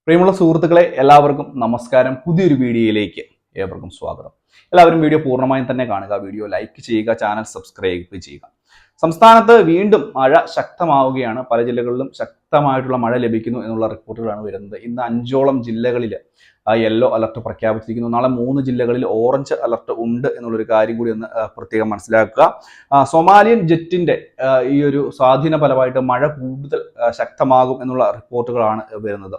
പ്രിയമുള്ള സുഹൃത്തുക്കളെ, എല്ലാവർക്കും നമസ്കാരം. പുതിയൊരു വീഡിയോയിലേക്ക് ഏവർക്കും സ്വാഗതം. എല്ലാവരും വീഡിയോ പൂർണ്ണമായും തന്നെ കാണുക, വീഡിയോ ലൈക്ക് ചെയ്യുക, ചാനൽ സബ്സ്ക്രൈബ് ചെയ്യുക. സംസ്ഥാനത്ത് വീണ്ടും മഴ ശക്തമാവുകയാണ്. പല ജില്ലകളിലും ശക്തമായിട്ടുള്ള മഴ ലഭിക്കുന്നു എന്നുള്ള റിപ്പോർട്ടുകളാണ് വരുന്നത്. ഇന്ന് 5ഓളം ജില്ലകളിൽ യെല്ലോ അലർട്ട് പ്രഖ്യാപിച്ചിരിക്കുന്നു. നാളെ 3 ജില്ലകളിൽ ഓറഞ്ച് അലർട്ട് ഉണ്ട് എന്നുള്ളൊരു കാര്യം കൂടി ഒന്ന് പ്രത്യേകം മനസ്സിലാക്കുക. സൊമാലിയൻ ജെറ്റിന്റെ ഈ ഒരു സ്വാധീന ഫലമായിട്ട് മഴ കൂടുതൽ ശക്തമാകും എന്നുള്ള റിപ്പോർട്ടുകളാണ് വരുന്നത്.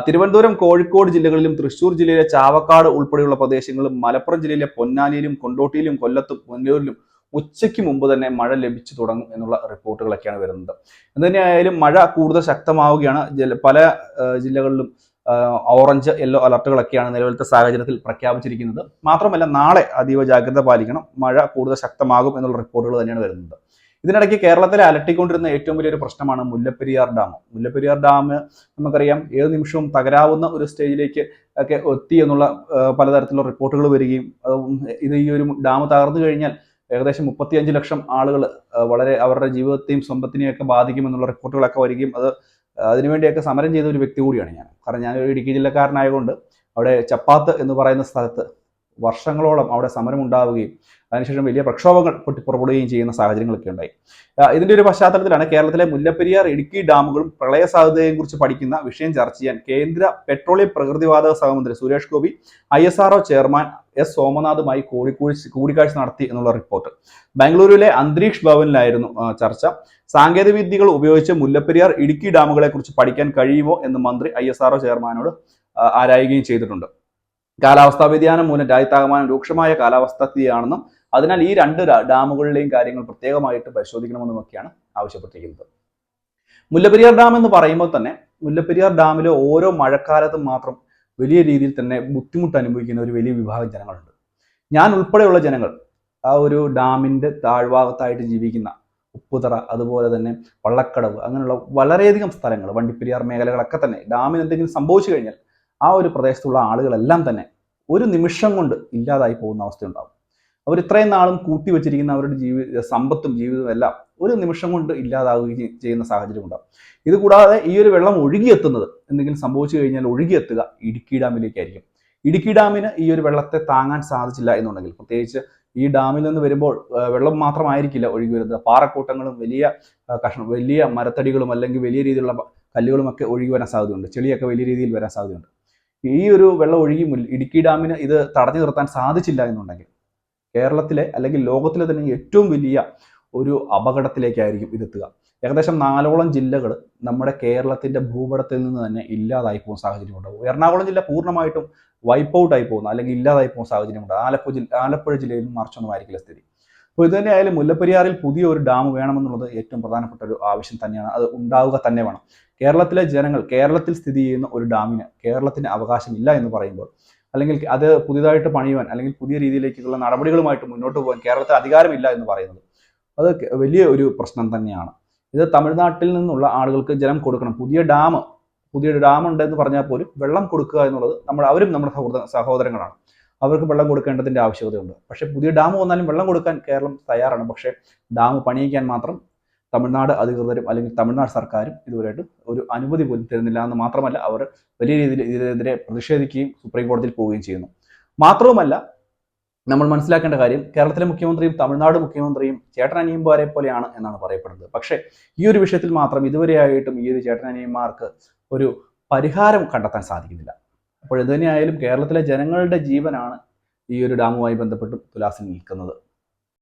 തിരുവനന്തപുരം, കോഴിക്കോട് ജില്ലകളിലും തൃശൂർ ജില്ലയിലെ ചാവക്കാട് ഉൾപ്പെടെയുള്ള പ്രദേശങ്ങളിലും മലപ്പുറം ജില്ലയിലെ പൊന്നാനിയിലും കൊണ്ടോട്ടിയിലും കൊല്ലത്തും പുനലൂരിലും ഉച്ചയ്ക്ക് മുമ്പ് തന്നെ മഴ ലഭിച്ചു തുടങ്ങും എന്നുള്ള റിപ്പോർട്ടുകളൊക്കെയാണ് വരുന്നത്. എന്തുതന്നെയായാലും മഴ കൂടുതൽ ശക്തമാവുകയാണ്. പല ജില്ലകളിലും ഓറഞ്ച്, യെല്ലോ അലർട്ടുകളൊക്കെയാണ് നിലവിലത്തെ സാഹചര്യത്തിൽ പ്രഖ്യാപിച്ചിരിക്കുന്നത്. മാത്രമല്ല, നാളെ അതീവ ജാഗ്രത പാലിക്കണം. മഴ കൂടുതൽ ശക്തമാകും എന്നുള്ള റിപ്പോർട്ടുകൾ തന്നെയാണ് വരുന്നത്. ഇതിനിടയ്ക്ക് കേരളത്തിലെ അലട്ടിക്കൊണ്ടിരുന്ന ഏറ്റവും വലിയൊരു പ്രശ്നമാണ് മുല്ലപ്പെരിയാർ ഡാം. മുല്ലപ്പെരിയാർ ഡാം നമുക്കറിയാം ഏത് നിമിഷവും തകരാവുന്ന ഒരു സ്റ്റേജിലേക്ക് ഒക്കെ എത്തി എന്നുള്ള പലതരത്തിലുള്ള റിപ്പോർട്ടുകൾ വരികയും ഈ ഒരു ഡാം തകർന്നു കഴിഞ്ഞാൽ ഏകദേശം 35 ലക്ഷം ആളുകൾ വളരെ അവരുടെ ജീവിതത്തെയും സമ്പത്തിനെയും ഒക്കെ ബാധിക്കുമെന്നുള്ള റിപ്പോർട്ടുകളൊക്കെ വരികയും അതിനുവേണ്ടിയൊക്കെ സമരം ചെയ്ത ഒരു വ്യക്തി കൂടിയാണ് ഞാൻ. കാരണം ഞാനൊരു ഇടുക്കി ജില്ലക്കാരനായതുകൊണ്ട് അവിടെ ചപ്പാത്ത് എന്ന് പറയുന്ന സ്ഥലത്ത് വർഷങ്ങളോളം അവിടെ സമരം ഉണ്ടാവുകയും അതിനുശേഷം വലിയ പ്രക്ഷോഭങ്ങൾ പൊട്ടിപ്പുറപ്പെടുകയും ചെയ്യുന്ന സാഹചര്യങ്ങളൊക്കെ ഉണ്ടായി. ഇതിന്റെ ഒരു പശ്ചാത്തലത്തിലാണ് കേരളത്തിലെ മുല്ലപ്പെരിയാർ, ഇടുക്കി ഡാമുകളും പ്രളയ സാധ്യതയെയും കുറിച്ച് പഠിക്കുന്ന വിഷയം ചർച്ച ചെയ്യാൻ കേന്ദ്ര പെട്രോളിയം പ്രകൃതിവാതക സഹമന്ത്രി Suresh Gopi ISRO chairman S സോമനാഥുമായി കൂടിക്കാഴ്ച നടത്തി എന്നുള്ള റിപ്പോർട്ട്. ബാംഗ്ലൂരിലെ അന്തരീക്ഷ് ഭവനിലായിരുന്നു ചർച്ച. സാങ്കേതിക വിദ്യകൾ ഉപയോഗിച്ച് മുല്ലപ്പെരിയാർ, ഇടുക്കി ഡാമുകളെ കുറിച്ച് പഠിക്കാൻ കഴിയുമോ എന്ന് മന്ത്രി ISRO ചെയർമാനോട് ആരായുകയും ചെയ്തിട്ടുണ്ട്. കാലാവസ്ഥാ വ്യതിയാനം മൂലം രാജ്യത്താകമാനം രൂക്ഷമായ കാലാവസ്ഥാ സ്ഥിതിയാണെന്നും അതിനാൽ ഈ 2 ഡാമുകളിലെയും കാര്യങ്ങൾ പ്രത്യേകമായിട്ട് പരിശോധിക്കണമെന്നുമൊക്കെയാണ് ആവശ്യപ്പെട്ടിരിക്കുന്നത്. മുല്ലപ്പെരിയാർ ഡാം എന്ന് പറയുമ്പോൾ തന്നെ മുല്ലപ്പെരിയാർ ഡാമിലെ ഓരോ മഴക്കാലത്തും മാത്രം വലിയ രീതിയിൽ തന്നെ ബുദ്ധിമുട്ട് അനുഭവിക്കുന്ന ഒരു വലിയ വിഭാഗം ജനങ്ങളുണ്ട്. ഞാൻ ഉൾപ്പെടെയുള്ള ജനങ്ങൾ ആ ഒരു ഡാമിന്റെ താഴ്ഭാഗത്തായിട്ട് ജീവിക്കുന്ന ഉപ്പുതറ, അതുപോലെ തന്നെ വള്ളക്കടവ്, അങ്ങനെയുള്ള വളരെയധികം സ്ഥലങ്ങൾ, വണ്ടിപ്പെരിയാർ മേഖലകളൊക്കെ തന്നെ ഡാമിന് എന്തെങ്കിലും സംഭവിച്ചു കഴിഞ്ഞാൽ ആ ഒരു പ്രദേശത്തുള്ള ആളുകളെല്ലാം തന്നെ ഒരു നിമിഷം കൊണ്ട് ഇല്ലാതായി പോകുന്ന അവസ്ഥയുണ്ടാകും. അവർ ഇത്രയും നാളും കൂട്ടിവെച്ചിരിക്കുന്ന അവരുടെ സമ്പത്തും ജീവിതവും എല്ലാം ഒരു നിമിഷം കൊണ്ട് ഇല്ലാതാവുകയും ചെയ്യുന്ന സാഹചര്യം ഉണ്ടാകും. ഇതുകൂടാതെ ഈ ഒരു വെള്ളം ഒഴുകിയെത്തുന്നത്, എന്തെങ്കിലും സംഭവിച്ചു കഴിഞ്ഞാൽ ഒഴുകിയെത്തുക ഇടുക്കി ഡാമിലേക്കായിരിക്കും. ഇടുക്കി ഡാമിന് ഈ ഒരു വെള്ളത്തെ താങ്ങാൻ സാധിച്ചില്ല എന്നുണ്ടെങ്കിൽ, പ്രത്യേകിച്ച് ഈ ഡാമിൽ നിന്ന് വരുമ്പോൾ വെള്ളം മാത്രമായിരിക്കില്ല ഒഴുകി വരുന്നത്, പാറക്കൂട്ടങ്ങളും വലിയ മരത്തടികളും അല്ലെങ്കിൽ വലിയ രീതിയിലുള്ള കല്ലുകളും ഒക്കെ ഒഴുകി വരാൻ സാധ്യതയുണ്ട്. ചെളിയൊക്കെ വലിയ രീതിയിൽ വരാൻ സാധ്യതയുണ്ട്. ഈ ഒരു വെള്ളം ഒഴുകി ഇടുക്കി ഡാമിന് ഇത് തടഞ്ഞു നിർത്താൻ സാധിച്ചില്ല എന്നുണ്ടെങ്കിൽ കേരളത്തിലെ അല്ലെങ്കിൽ ലോകത്തിലെ തന്നെ ഏറ്റവും വലിയ ഒരു അപകടത്തിലേക്കായിരിക്കും ഇതെത്തുക. ഏകദേശം 4ഓളം ജില്ലകൾ നമ്മുടെ കേരളത്തിന്റെ ഭൂപടത്തിൽ നിന്ന് തന്നെ ഇല്ലാതായി പോകുന്ന സാഹചര്യം ഉണ്ടാവും. എറണാകുളം ജില്ല പൂർണ്ണമായിട്ടും വൈപ്പ് ഔട്ട് ആയി പോകുന്ന അല്ലെങ്കിൽ ഇല്ലാതായി പോകുന്ന സാഹചര്യം ഉണ്ട്. ആലപ്പുഴ ജില്ലയിലും മറിച്ചൊന്നും ആയിരിക്കില്ല സ്ഥിതി. അപ്പോൾ ഇത് തന്നെയായാലും മുല്ലപ്പെരിയാറിൽ പുതിയ ഒരു ഡാം വേണമെന്നുള്ളത് ഏറ്റവും പ്രധാനപ്പെട്ട ഒരു ആവശ്യം തന്നെയാണ്. അത് ഉണ്ടാവുക തന്നെ വേണം. കേരളത്തിലെ ജനങ്ങൾ കേരളത്തിൽ സ്ഥിതി ചെയ്യുന്ന ഒരു ഡാമിന് കേരളത്തിന് അവകാശമില്ല എന്ന് പറയുമ്പോൾ, അല്ലെങ്കിൽ അത് പുതിയതായിട്ട് പണിയുവാൻ അല്ലെങ്കിൽ പുതിയ രീതിയിലേക്കുള്ള നടപടികളുമായിട്ട് മുന്നോട്ട് പോകാൻ കേരളത്തിന് അധികാരമില്ല എന്ന് പറയുന്നത് അത് വലിയ ഒരു പ്രശ്നം തന്നെയാണ്. ഇത് തമിഴ്നാട്ടിൽ നിന്നുള്ള ആളുകൾക്ക് ജലം കൊടുക്കണം. പുതിയ ഡാം ഉണ്ടെന്ന് പറഞ്ഞാൽ പോലും വെള്ളം കൊടുക്കുക എന്നുള്ളത് അവരും നമ്മുടെ സഹോദരങ്ങളാണ്. അവർക്ക് വെള്ളം കൊടുക്കേണ്ടതിന്റെ ആവശ്യകതയുണ്ട്. പക്ഷെ പുതിയ ഡാം വന്നാലും വെള്ളം കൊടുക്കാൻ കേരളം തയ്യാറാണ്. പക്ഷേ ഡാം പണിയിക്കാൻ മാത്രം തമിഴ്നാട് അധികൃതരും അല്ലെങ്കിൽ തമിഴ്നാട് സർക്കാരും ഇതുവരെയായിട്ട് ഒരു അനുമതി പോലും തരുന്നില്ല എന്ന് മാത്രമല്ല, അവർ വലിയ രീതിയിൽ ഇതിനെതിരെ പ്രതിഷേധിക്കുകയും സുപ്രീം കോടതിയിൽ പോവുകയും ചെയ്യുന്നു. മാത്രവുമല്ല, നമ്മൾ മനസ്സിലാക്കേണ്ട കാര്യം, കേരളത്തിലെ മുഖ്യമന്ത്രിയും തമിഴ്നാട് മുഖ്യമന്ത്രിയും ചേട്ടനനിയന്മാരെ പോലെയാണ് എന്നാണ് പറയപ്പെടുന്നത്. പക്ഷേ ഈ ഒരു വിഷയത്തിൽ മാത്രം ഇതുവരെയായിട്ടും ഈ ഒരു ചേട്ടനനിയന്മാർക്ക് ഒരു പരിഹാരം കണ്ടെത്താൻ സാധിക്കുന്നില്ല. അപ്പോൾ ഇത് തന്നെയായാലും കേരളത്തിലെ ജനങ്ങളുടെ ജീവനാണ് ഈ ഒരു ഡാമുമായി ബന്ധപ്പെട്ട് തുലാസിൽ നിൽക്കുന്നത്.